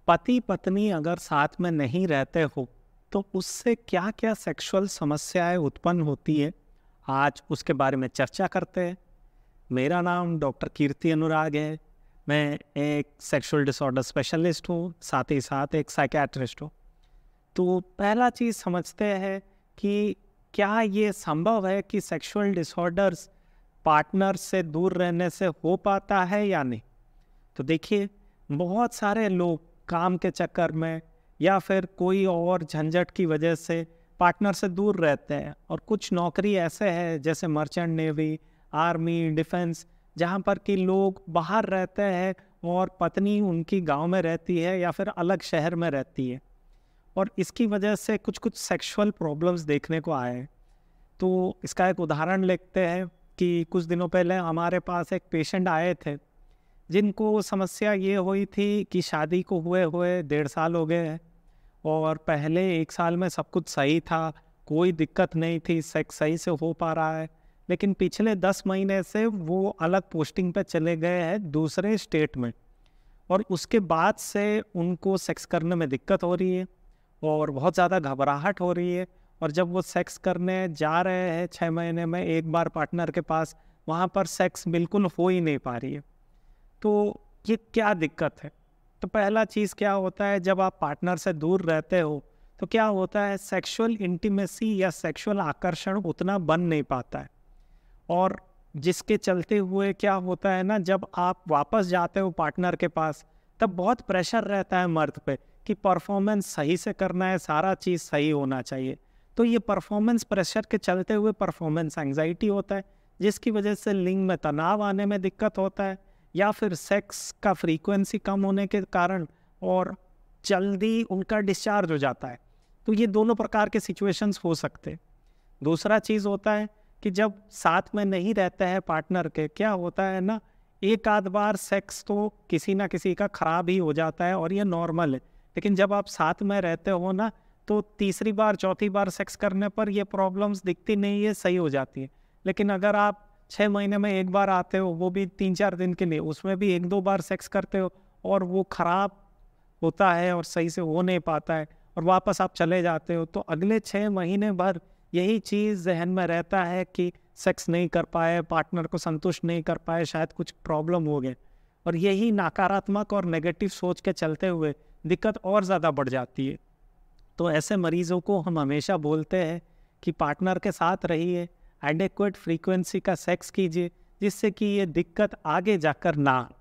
पति पत्नी अगर साथ में नहीं रहते हो तो उससे क्या क्या सेक्सुअल समस्याएं उत्पन्न होती है, आज उसके बारे में चर्चा करते हैं। मेरा नाम डॉक्टर कीर्ति अनुराग है। मैं एक सेक्सुअल डिसऑर्डर स्पेशलिस्ट हूँ, साथ ही साथ एक साइकियाट्रिस्ट हूँ। तो पहला चीज़ समझते हैं कि क्या ये संभव है कि सेक्सुअल डिसऑर्डर्स पार्टनर से दूर रहने से हो पाता है या नहीं। तो देखिए, बहुत सारे लोग काम के चक्कर में या फिर कोई और झंझट की वजह से पार्टनर से दूर रहते हैं, और कुछ नौकरी ऐसे है जैसे मर्चेंट नेवी, आर्मी, डिफेंस, जहाँ पर कि लोग बाहर रहते हैं और पत्नी उनकी गांव में रहती है या फिर अलग शहर में रहती है, और इसकी वजह से कुछ कुछ सेक्सुअल प्रॉब्लम्स देखने को आए हैं। तो इसका एक उदाहरण लेते हैं कि कुछ दिनों पहले हमारे पास एक पेशेंट आए थे जिनको समस्या ये हुई थी कि शादी को हुए हुए 1.5 साल हो गए हैं, और पहले 1 साल में सब कुछ सही था, कोई दिक्कत नहीं थी, सेक्स सही से हो पा रहा है। लेकिन पिछले 10 महीने से वो अलग पोस्टिंग पे चले गए हैं दूसरे स्टेट में, और उसके बाद से उनको सेक्स करने में दिक्कत हो रही है और बहुत ज़्यादा घबराहट हो रही है। और जब वो सेक्स करने जा रहे हैं 6 महीने में एक बार पार्टनर के पास, वहाँ पर सेक्स बिल्कुल हो ही नहीं पा रही है। तो ये क्या दिक्कत है? तो पहला चीज़ क्या होता है, जब आप पार्टनर से दूर रहते हो तो क्या होता है, सेक्सुअल इंटीमेसी या सेक्सुअल आकर्षण उतना बन नहीं पाता है। और जिसके चलते हुए क्या होता है ना, जब आप वापस जाते हो पार्टनर के पास, तब बहुत प्रेशर रहता है मर्द पे कि परफॉर्मेंस सही से करना है, सारा चीज़ सही होना चाहिए। तो ये परफॉर्मेंस प्रेशर के चलते हुए परफॉर्मेंस एंग्जाइटी होता है, जिसकी वजह से लिंग में तनाव आने में दिक्कत होता है, या फिर सेक्स का फ्रीक्वेंसी कम होने के कारण और जल्दी उनका डिस्चार्ज हो जाता है। तो ये दोनों प्रकार के सिचुएशंस हो सकते हैं। दूसरा चीज़ होता है कि जब साथ में नहीं रहते हैं पार्टनर के, क्या होता है ना, एक आध बार सेक्स तो किसी ना किसी का ख़राब ही हो जाता है और ये नॉर्मल है। लेकिन जब आप साथ में रहते हो ना, तो तीसरी बार चौथी बार सेक्स करने पर ये प्रॉब्लम्स दिखती नहीं है, सही हो जाती है। लेकिन अगर आप 6 महीने में एक बार आते हो, वो भी 3-4 दिन के लिए, उसमें भी 1-2 बार सेक्स करते हो और वो ख़राब होता है और सही से हो नहीं पाता है और वापस आप चले जाते हो, तो अगले 6 महीने भर यही चीज़ जहन में रहता है कि सेक्स नहीं कर पाए, पार्टनर को संतुष्ट नहीं कर पाए, शायद कुछ प्रॉब्लम हो गए। और यही नकारात्मक और नेगेटिव सोच के चलते हुए दिक्कत और ज़्यादा बढ़ जाती है। तो ऐसे मरीज़ों को हम हमेशा बोलते हैं कि पार्टनर के साथ रहिए, एडेक्वेट फ्रीक्वेंसी का सेक्स कीजिए, जिससे कि ये दिक्कत आगे जाकर ना आए।